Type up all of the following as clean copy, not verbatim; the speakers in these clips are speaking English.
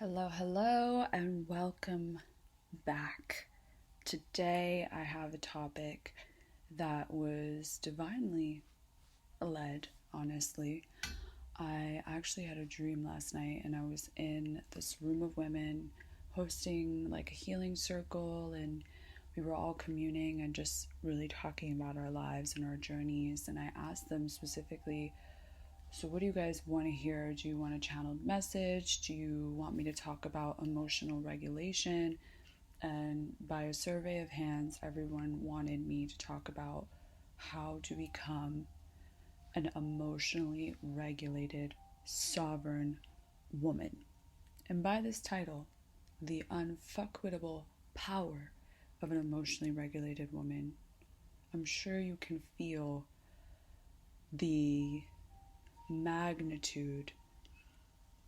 Hello, and welcome back. Today I have a topic that was divinely led, honestly. I actually had a dream last night, and I was in this room of women hosting like a healing circle, and we were all communing and just really talking about our lives and our journeys. And I asked them specifically, so, what do you guys want to hear? Do you want a channeled message? Do you want me to talk about emotional regulation? And by a survey of hands, everyone wanted me to talk about how to become an emotionally regulated, sovereign woman. And by this title, The Unfuckwitable Power of an Emotionally Regulated Woman, I'm sure you can feel the magnitude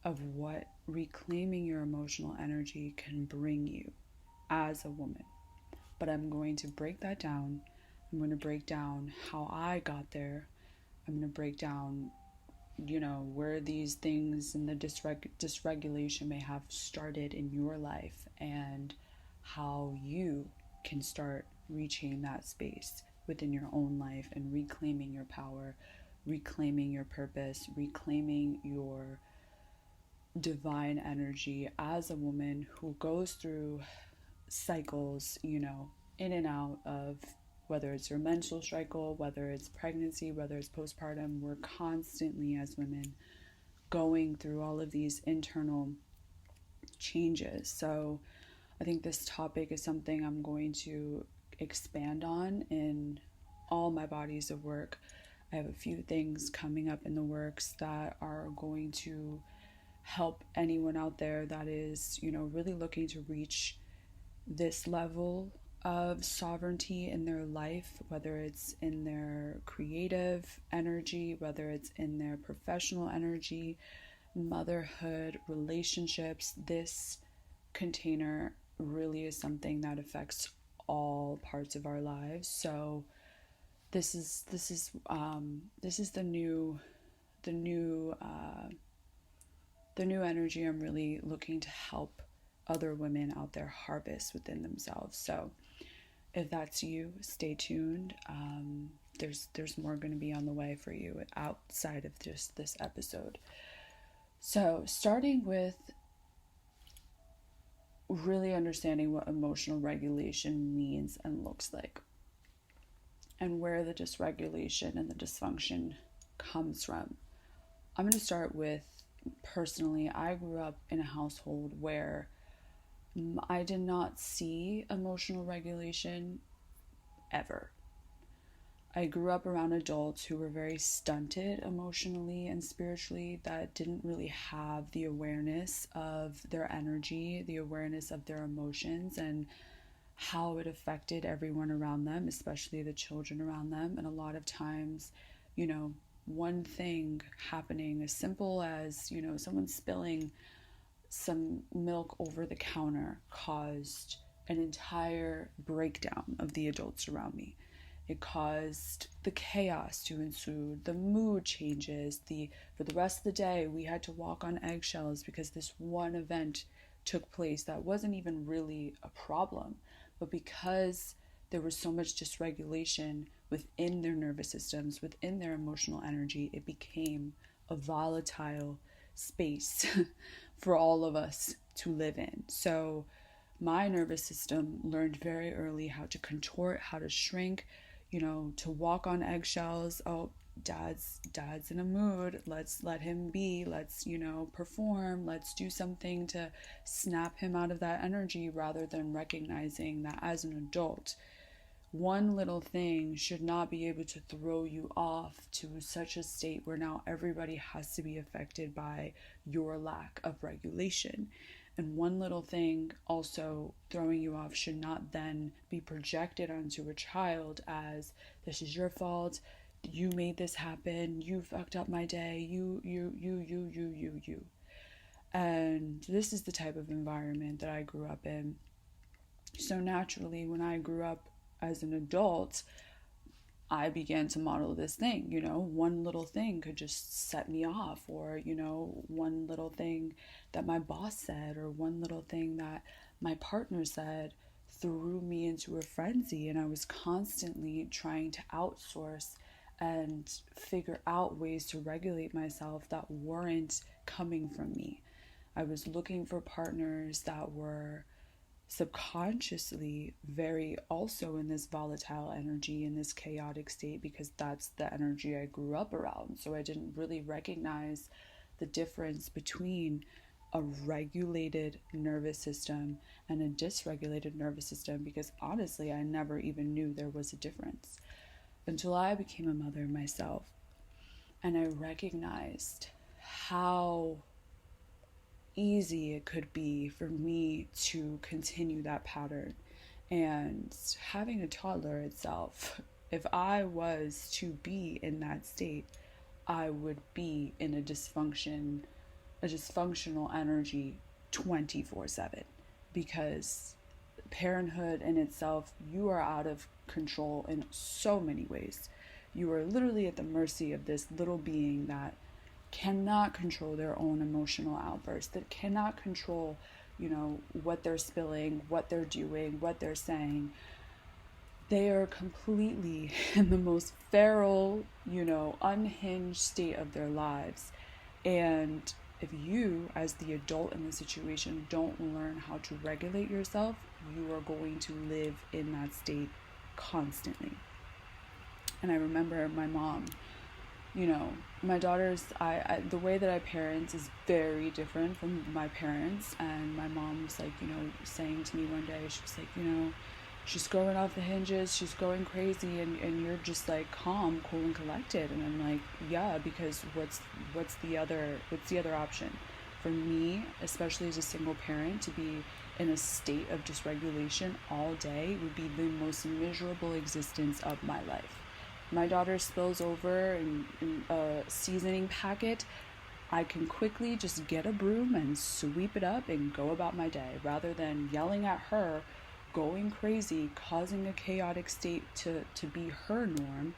of what reclaiming your emotional energy can bring you as a woman. But I'm going to break that down. I'm going to break down how I got there. I'm going to break down, where these things and the dysregulation may have started in your life and how you can start reaching that space within your own life and reclaiming your power, reclaiming your purpose, reclaiming your divine energy as a woman who goes through cycles, in and out of whether it's your menstrual cycle, whether it's pregnancy, whether it's postpartum. We're constantly, as women, going through all of these internal changes. So I think this topic is something I'm going to expand on in all my bodies of work. I have a few things coming up in the works that are going to help anyone out there that is, really looking to reach this level of sovereignty in their life, whether it's in their creative energy, whether it's in their professional energy, motherhood, relationships. This container really is something that affects all parts of our lives. So this is the new energy I'm really looking to help other women out there harvest within themselves. So if that's you, stay tuned. There's more going to be on the way for you outside of just this episode. So starting with really understanding what emotional regulation means and looks like, and where the dysregulation and the dysfunction comes from. I'm going to start with, personally, I grew up in a household where I did not see emotional regulation ever. I grew up around adults who were very stunted emotionally and spiritually, that didn't really have the awareness of their energy, the awareness of their emotions, and how it affected everyone around them, especially the children around them. And a lot of times, one thing happening as simple as, someone spilling some milk over the counter caused an entire breakdown of the adults around me. It caused the chaos to ensue, the mood changes, for the rest of the day we had to walk on eggshells because this one event took place that wasn't even really a problem, but because there was so much dysregulation within their nervous systems, within their emotional energy, it became a volatile space for all of us to live in. So my nervous system learned very early how to contort, how to shrink, to walk on eggshells. Oh, dad's in a mood, let's let him be, let's perform, let's do something to snap him out of that energy, rather than recognizing that as an adult, one little thing should not be able to throw you off to such a state where now everybody has to be affected by your lack of regulation. And one little thing also throwing you off should not then be projected onto a child as, this is your fault, you made this happen, you fucked up my day, you. And this is the type of environment that I grew up in. So naturally, when I grew up as an adult, I began to model this thing. One little thing could just set me off, or, one little thing that my boss said, or one little thing that my partner said threw me into a frenzy. And I was constantly trying to outsource and figure out ways to regulate myself that weren't coming from me. I was looking for partners that were subconsciously very also in this volatile energy, in this chaotic state, because that's the energy I grew up around. So I didn't really recognize the difference between a regulated nervous system and a dysregulated nervous system, because honestly, I never even knew there was a difference until I became a mother myself. And I recognized how easy it could be for me to continue that pattern. And having a toddler itself, if I was to be in that state, I would be in a dysfunctional energy 24/7, because parenthood in itself, you are out of control in so many ways. You are literally at the mercy of this little being that cannot control their own emotional outbursts, that cannot control, what they're spilling, what they're doing, what they're saying. They are completely in the most feral, unhinged state of their lives. And if you, as the adult in the situation, don't learn how to regulate yourself, you are going to live in that state constantly. And I remember my mom, my daughters, the way that I parent is very different from my parents. And my mom was like, saying to me one day, she was like, she's going off the hinges, she's going crazy, and you're just like calm, cool, and collected. And I'm like, yeah, because what's the other option for me, especially as a single parent, to be in a state of dysregulation all day would be the most miserable existence of my life. My daughter spills over in a seasoning packet, I can quickly just get a broom and sweep it up and go about my day, rather than yelling at her, going crazy, causing a chaotic state to be her norm.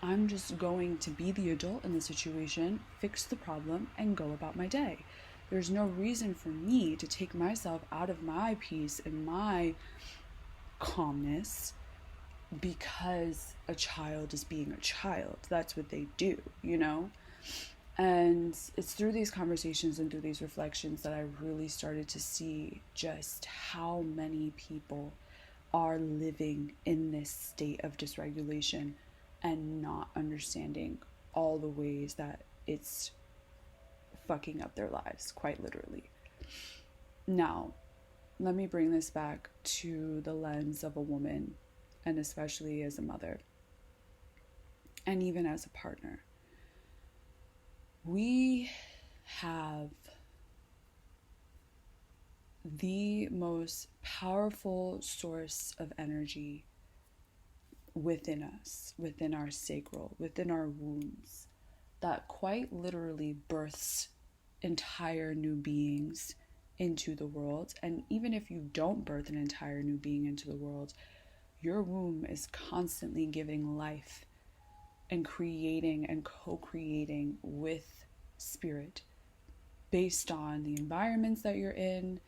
I'm just going to be the adult in the situation, fix the problem, and go about my day. There's no reason for me to take myself out of my peace and my calmness because a child is being a child. That's what they do, And it's through these conversations and through these reflections that I really started to see just how many people are living in this state of dysregulation and not understanding all the ways that it's fucking up their lives, quite literally. Now, let me bring this back to the lens of a woman, and especially as a mother, and even as a partner. We have the most powerful source of energy within us, within our sacral, within our wombs, that quite literally births entire new beings into the world. And even if you don't birth an entire new being into the world, your womb is constantly giving life and creating and co-creating with spirit based on the environments that you're in,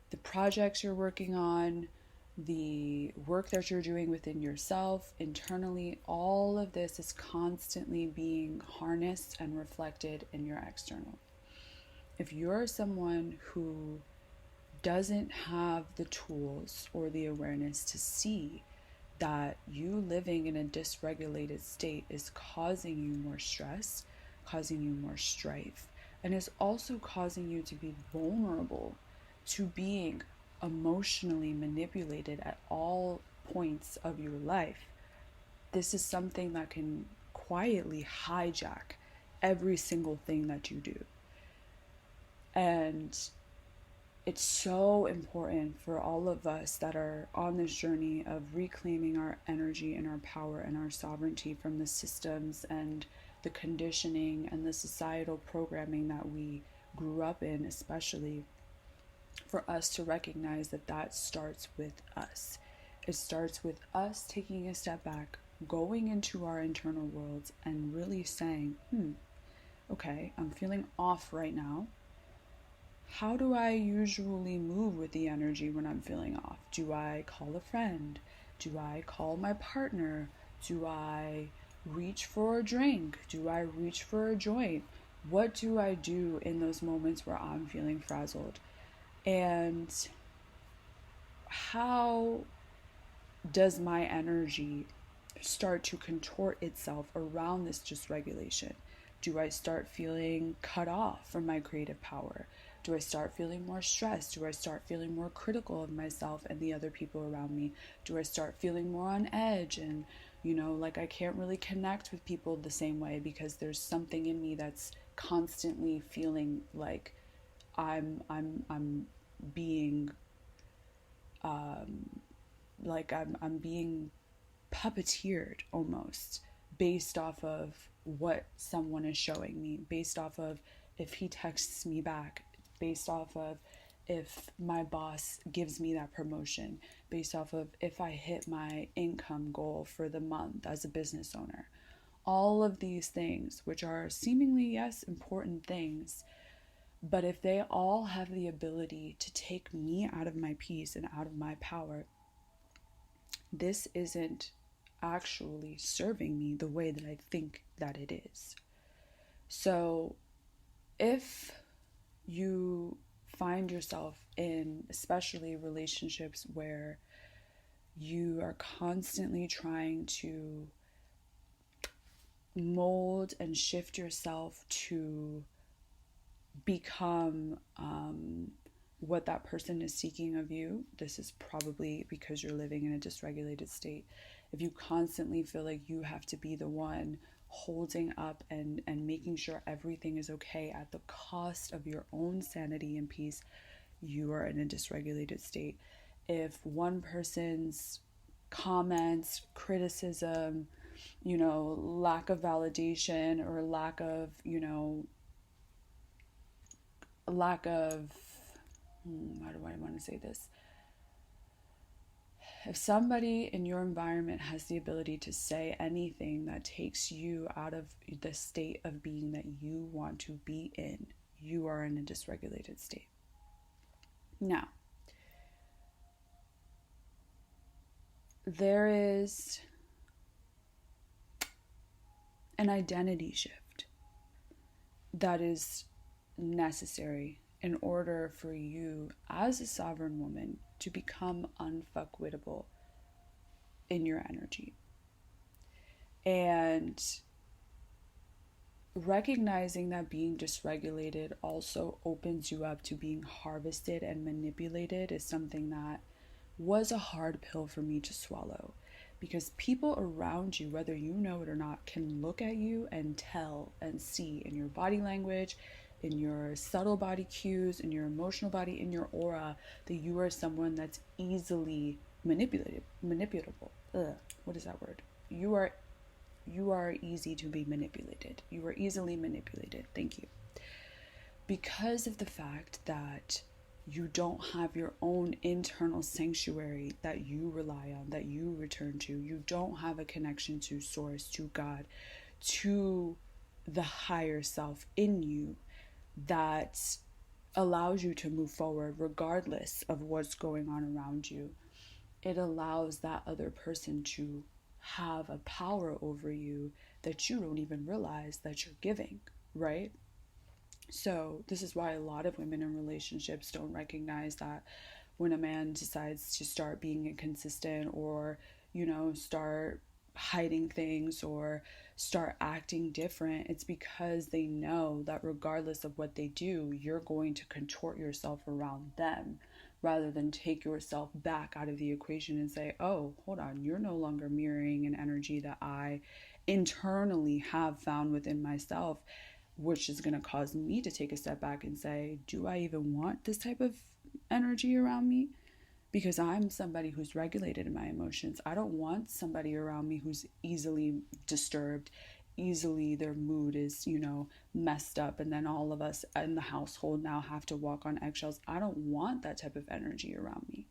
the projects you're working on, the work that you're doing within yourself internally. All of this is constantly being harnessed and reflected in your external. If you're someone who doesn't have the tools or the awareness to see that you living in a dysregulated state is causing you more stress, causing you more strife, and is also causing you to be vulnerable to being emotionally manipulated at all points of your life, this is something that can quietly hijack every single thing that you do. And it's so important for all of us that are on this journey of reclaiming our energy and our power and our sovereignty from the systems and the conditioning and the societal programming that we grew up in, especially for us to recognize that starts with us. It starts with us taking a step back, going into our internal worlds and really saying, okay, I'm feeling off right now. How do I usually move with the energy when I'm feeling off? Do I call a friend? Do I call my partner? Do I reach for a drink? Do I reach for a joint? What do I do in those moments where I'm feeling frazzled? And how does my energy start to contort itself around this dysregulation? Do I start feeling cut off from my creative power? Do I start feeling more stressed? Do I start feeling more critical of myself and the other people around me? Do I start feeling more on edge and, like I can't really connect with people the same way because there's something in me that's constantly feeling like I'm being I'm being puppeteered almost based off of what someone is showing me, based off of if he texts me back, based off of if my boss gives me that promotion, based off of if I hit my income goal for the month as a business owner. All of these things, which are seemingly, yes, important things, but if they all have the ability to take me out of my peace and out of my power, this isn't actually serving me the way that I think that it is. So if you find yourself in especially relationships where you are constantly trying to mold and shift yourself to become what that person is seeking of you, this is probably because you're living in a dysregulated state. If you constantly feel like you have to be the one holding up and making sure everything is okay at the cost of your own sanity and peace, you are in a dysregulated state. If one person's comments, criticism, lack of validation or lack of how do I want to say this? If somebody in your environment has the ability to say anything that takes you out of the state of being that you want to be in, you are in a dysregulated state. Now, there is an identity shift that is necessary in order for you as a sovereign woman to become unfuckwitable in your energy. And recognizing that being dysregulated also opens you up to being harvested and manipulated is something that was a hard pill for me to swallow, because people around you, whether you know it or not, can look at you and tell and see in your body language, in your subtle body cues, in your emotional body, in your aura, that you are someone that's easily manipulable. What is that word? You are easy to be manipulated. You are easily manipulated. Thank you. Because of the fact that you don't have your own internal sanctuary that you rely on, that you return to. You don't have a connection to source, to God, to the higher self in you that allows you to move forward regardless of what's going on around you. It allows that other person to have a power over you that you don't even realize that you're giving, right? So this is why a lot of women in relationships don't recognize that when a man decides to start being inconsistent or, start hiding things or start acting different, it's because they know that regardless of what they do, you're going to contort yourself around them rather than take yourself back out of the equation and say, oh, hold on, you're no longer mirroring an energy that I internally have found within myself, which is going to cause me to take a step back and say, do I even want this type of energy around me? Because I'm somebody who's regulated in my emotions. I don't want somebody around me who's easily disturbed, easily their mood is, messed up, and then all of us in the household now have to walk on eggshells. I don't want that type of energy around me.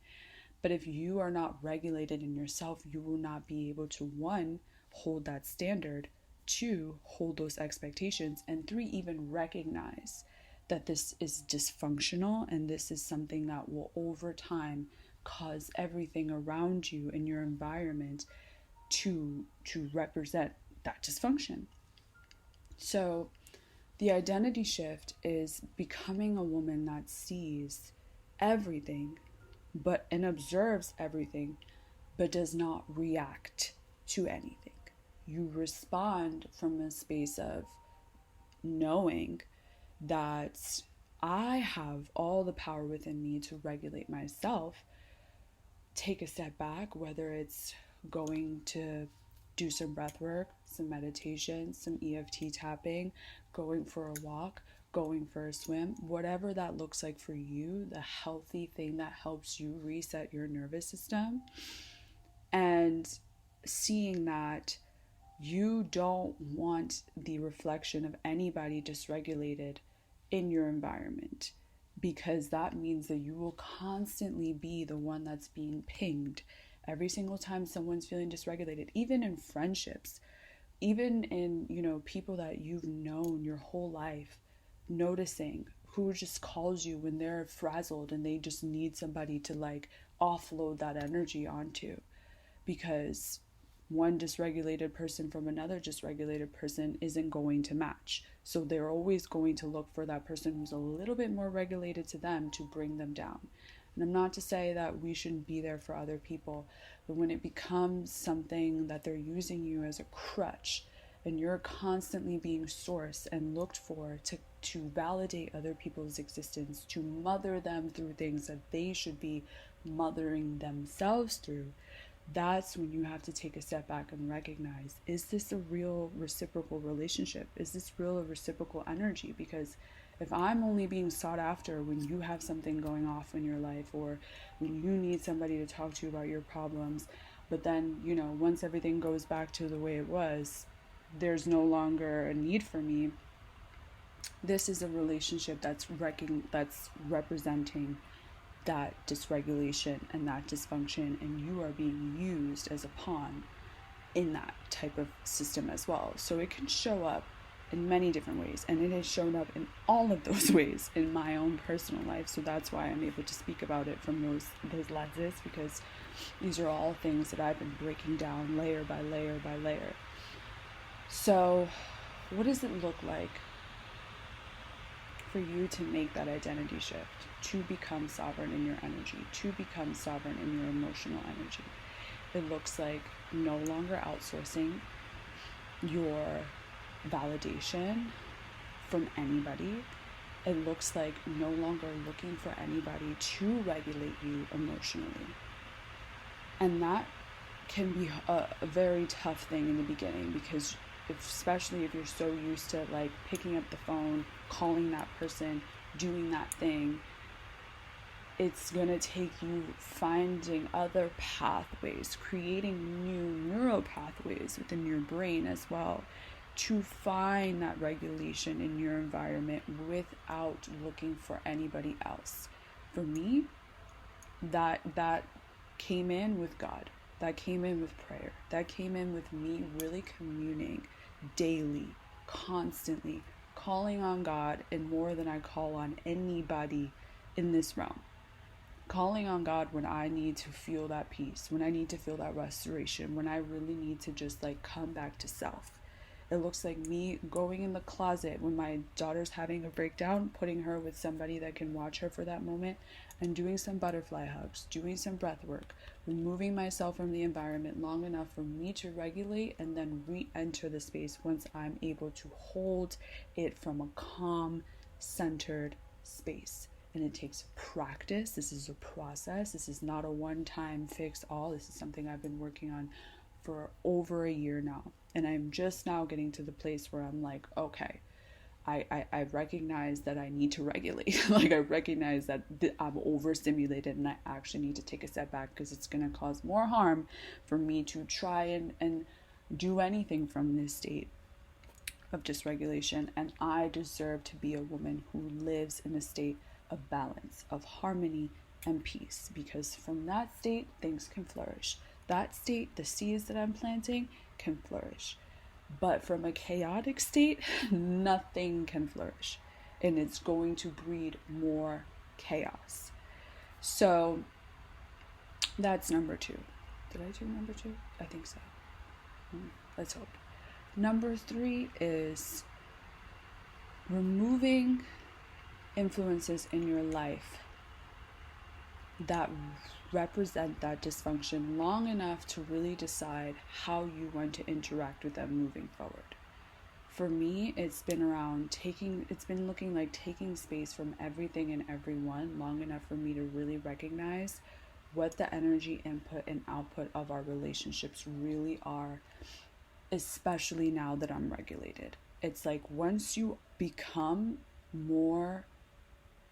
But if you are not regulated in yourself, you will not be able to, one, hold that standard. 2, hold those expectations. And 3, even recognize that this is dysfunctional and this is something that will over time cause everything around you in your environment to represent that dysfunction. So the identity shift is becoming a woman that sees everything and observes everything, but does not react to anything. You respond from a space of knowing that I have all the power within me to regulate myself. Take a step back, whether it's going to do some breath work, some meditation, some EFT tapping, going for a walk, going for a swim, whatever that looks like for you, the healthy thing that helps you reset your nervous system, and seeing that you don't want the reflection of anybody dysregulated in your environment, because that means that you will constantly be the one that's being pinged every single time someone's feeling dysregulated, even in friendships, even in, people that you've known your whole life, noticing who just calls you when they're frazzled and they just need somebody to offload that energy onto, because one dysregulated person from another dysregulated person isn't going to match. So they're always going to look for that person who's a little bit more regulated to them to bring them down. And I'm not to say that we shouldn't be there for other people, but when it becomes something that they're using you as a crutch and you're constantly being sourced and looked for to validate other people's existence, to mother them through things that they should be mothering themselves through, that's when you have to take a step back and recognize, is this a real reciprocal relationship? Is this real reciprocal energy? Because if I'm only being sought after when you have something going off in your life, or when you need somebody to talk to about your problems, but then, once everything goes back to the way it was, there's no longer a need for me, this is a relationship that's representing that dysregulation and that dysfunction, and you are being used as a pawn in that type of system as well. So it can show up in many different ways, and it has shown up in all of those ways in my own personal life. So that's why I'm able to speak about it from those lenses, because these are all things that I've been breaking down layer by layer by layer. So what does it look like for you to make that identity shift, to become sovereign in your energy, to become sovereign in your emotional energy? It looks like no longer outsourcing your validation from anybody. It looks like no longer looking for anybody to regulate you emotionally. And that can be a very tough thing in the beginning, because especially if you're so used to picking up the phone, calling that person, doing that thing, it's going to take you finding other pathways, creating new neural pathways within your brain as well, to find that regulation in your environment without looking for anybody else. For me, that came in with God. That came in with prayer. That came in with me really communing daily, constantly, calling on God, and more than I call on anybody in this realm. Calling on God when I need to feel that peace, when I need to feel that restoration, when I really need to just come back to self. It looks like me going in the closet when my daughter's having a breakdown, putting her with somebody that can watch her for that moment, and doing some butterfly hugs, doing some breath work, removing myself from the environment long enough for me to regulate, and then re-enter the space once I'm able to hold it from a calm, centered space. And it takes practice. This is a process. This is not a one-time fix all. This is something I've been working on for over a year now. And I'm just now getting to the place where I'm like, okay, I recognize that I need to regulate. I recognize that I'm overstimulated and I actually need to take a step back, because it's going to cause more harm for me to try and do anything from this state of dysregulation. And I deserve to be a woman who lives in a state of balance, of harmony and peace, because from that state, things can flourish. That state, the seeds that I'm planting, can flourish. But from a chaotic state, nothing can flourish. And it's going to breed more chaos. So that's number 2. Did I do number 2? I think so. Let's hope. Number 3 is removing influences in your life that represent that dysfunction long enough to really decide how you want to interact with them moving forward. For me, it's been looking like taking space from everything and everyone long enough for me to really recognize what the energy input and output of our relationships really are, especially now that I'm regulated. It's like once you become more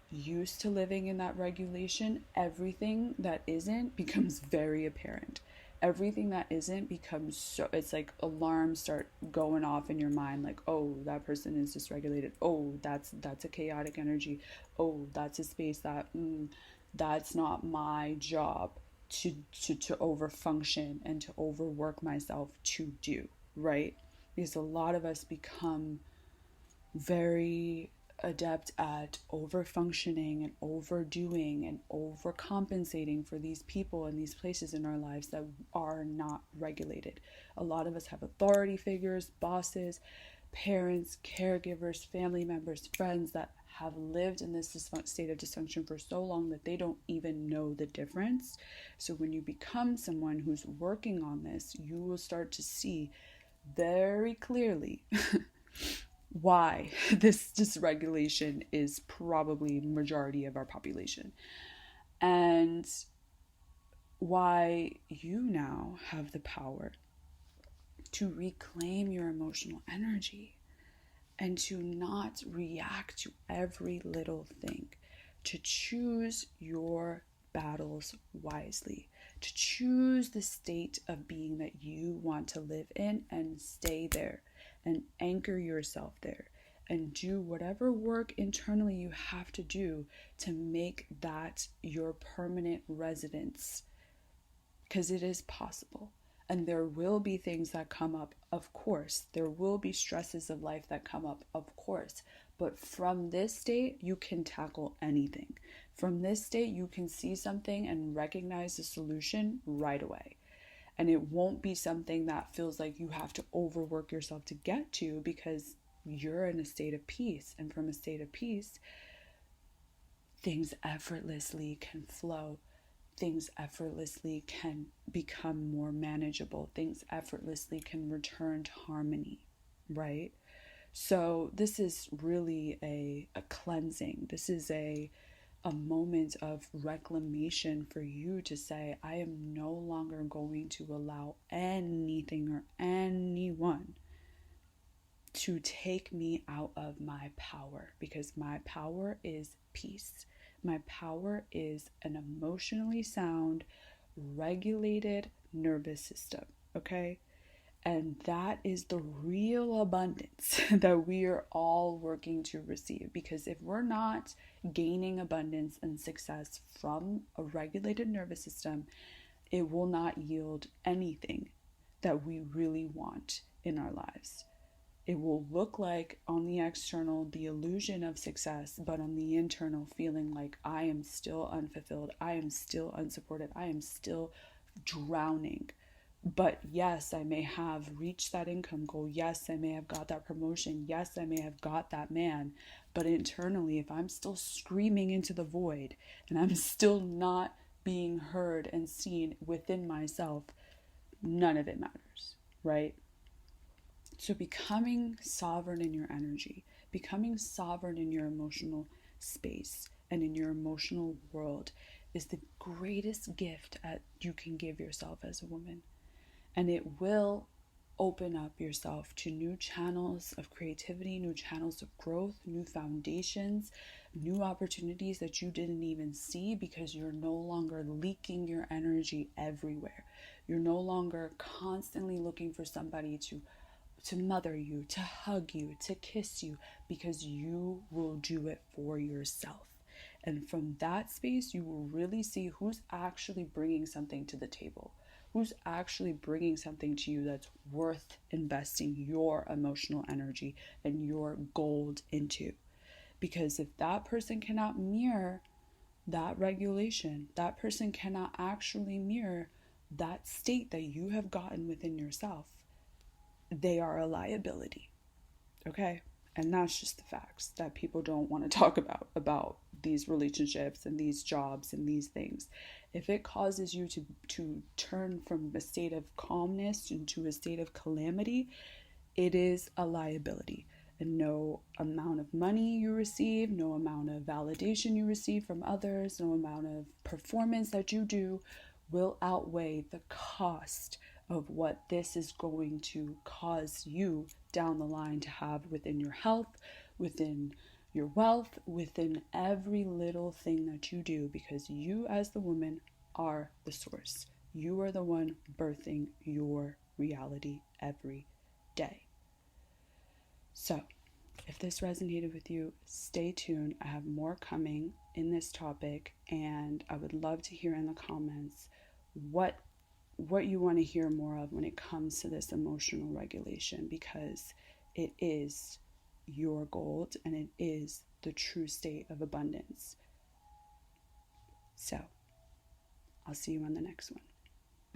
used to living in that regulation, everything that isn't becomes very apparent. Everything that isn't becomes so, it's like alarms start going off in your mind, like, oh, that person is dysregulated. Oh, that's a chaotic energy. Oh, that's a space that that's not my job to overfunction and to overwork myself to do, right? Because a lot of us become very adept at overfunctioning and overdoing and overcompensating for these people and these places in our lives that are not regulated. A lot of us have authority figures, bosses, parents, caregivers, family members, friends that have lived in this state of dysfunction for so long that they don't even know the difference. So when you become someone who's working on this, you will start to see very clearly why this dysregulation is probably majority of our population, and why you now have the power to reclaim your emotional energy and to not react to every little thing, to choose your battles wisely, to choose the state of being that you want to live in and stay there and anchor yourself there and do whatever work internally you have to do to make that your permanent residence, because it is possible. And there will be things that come up, of course. There will be stresses of life that come up, of course. But from this state, you can tackle anything. From this state, you can see something and recognize the solution right away. And it won't be something that feels like you have to overwork yourself to get to, because you're in a state of peace. And from a state of peace, things effortlessly can flow. Things effortlessly can become more manageable. Things effortlessly can return to harmony, right? So this is really a cleansing. This is a moment of reclamation for you to say, I am no longer going to allow anything or anyone to take me out of my power, because my power is peace. My power is an emotionally sound, regulated nervous system, okay? And that is the real abundance that we are all working to receive. Because if we're not gaining abundance and success from a regulated nervous system, it will not yield anything that we really want in our lives. It will look like on the external the illusion of success, but on the internal feeling like I am still unfulfilled, I am still unsupported, I am still drowning. But yes, I may have reached that income goal. Yes, I may have got that promotion. Yes, I may have got that man. But internally, if I'm still screaming into the void and I'm still not being heard and seen within myself, none of it matters, right? So becoming sovereign in your energy, becoming sovereign in your emotional space and in your emotional world is the greatest gift you can give yourself as a woman. And it will open up yourself to new channels of creativity, new channels of growth, new foundations, new opportunities that you didn't even see, because you're no longer leaking your energy everywhere. You're no longer constantly looking for somebody to mother you, to hug you, to kiss you, because you will do it for yourself. And from that space, you will really see who's actually bringing something to the table. Who's actually bringing something to you that's worth investing your emotional energy and your gold into? Because if that person cannot mirror that regulation, that person cannot actually mirror that state that you have gotten within yourself, they are a liability. Okay? And that's just the facts that people don't want to talk about these relationships and these jobs and these things. If it causes you to turn from a state of calmness into a state of calamity, it is a liability. And no amount of money you receive, no amount of validation you receive from others, no amount of performance that you do will outweigh the cost of what this is going to cause you down the line to have within your health, within your wealth, within every little thing that you do, because you as the woman are the source. You are the one birthing your reality every day. So, if this resonated with you, stay tuned. I have more coming in this topic, and I would love to hear in the comments what you want to hear more of when it comes to this emotional regulation, because it is your gold and it is the true state of abundance. So, I'll see you on the next one.